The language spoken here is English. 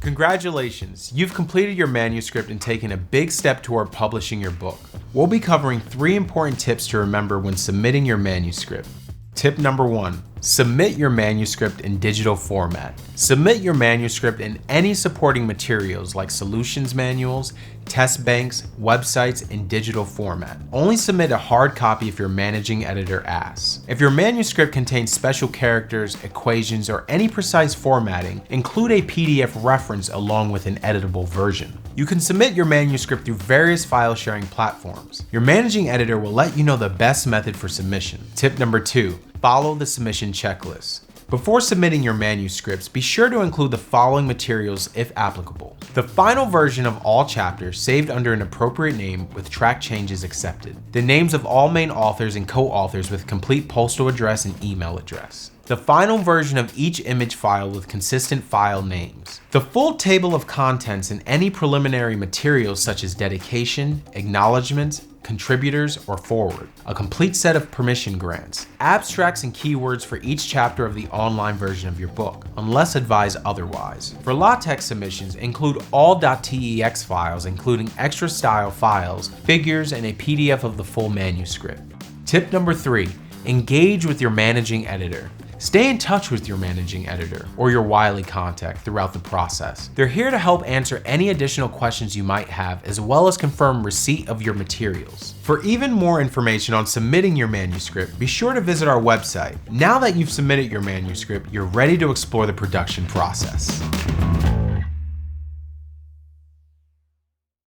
Congratulations, you've completed your manuscript and taken a big step toward publishing your book. We'll be covering 3 important tips to remember when submitting your manuscript. Tip number 1, submit your manuscript in digital format. Submit your manuscript in any supporting materials like solutions manuals, test banks, websites, in digital format. Only submit a hard copy if your managing editor asks. If your manuscript contains special characters, equations, or any precise formatting, include a PDF reference along with an editable version. You can submit your manuscript through various file sharing platforms. Your managing editor will let you know the best method for submission. Tip number 2, follow the submission checklist. Before submitting your manuscripts, be sure to include the following materials if applicable. The final version of all chapters saved under an appropriate name with track changes accepted. The names of all main authors and co-authors with complete postal address and email address. The final version of each image file with consistent file names. The full table of contents and any preliminary materials such as dedication, acknowledgements, contributors, or forward. A complete set of permission grants. Abstracts and keywords for each chapter of the online version of your book, unless advised otherwise. For LaTeX submissions, include all .tex files, including extra style files, figures, and a PDF of the full manuscript. Tip number 3, engage with your managing editor. Stay in touch with your managing editor or your Wiley contact throughout the process. They're here to help answer any additional questions you might have, as well as confirm receipt of your materials. For even more information on submitting your manuscript, be sure to visit our website. Now that you've submitted your manuscript, you're ready to explore the production process.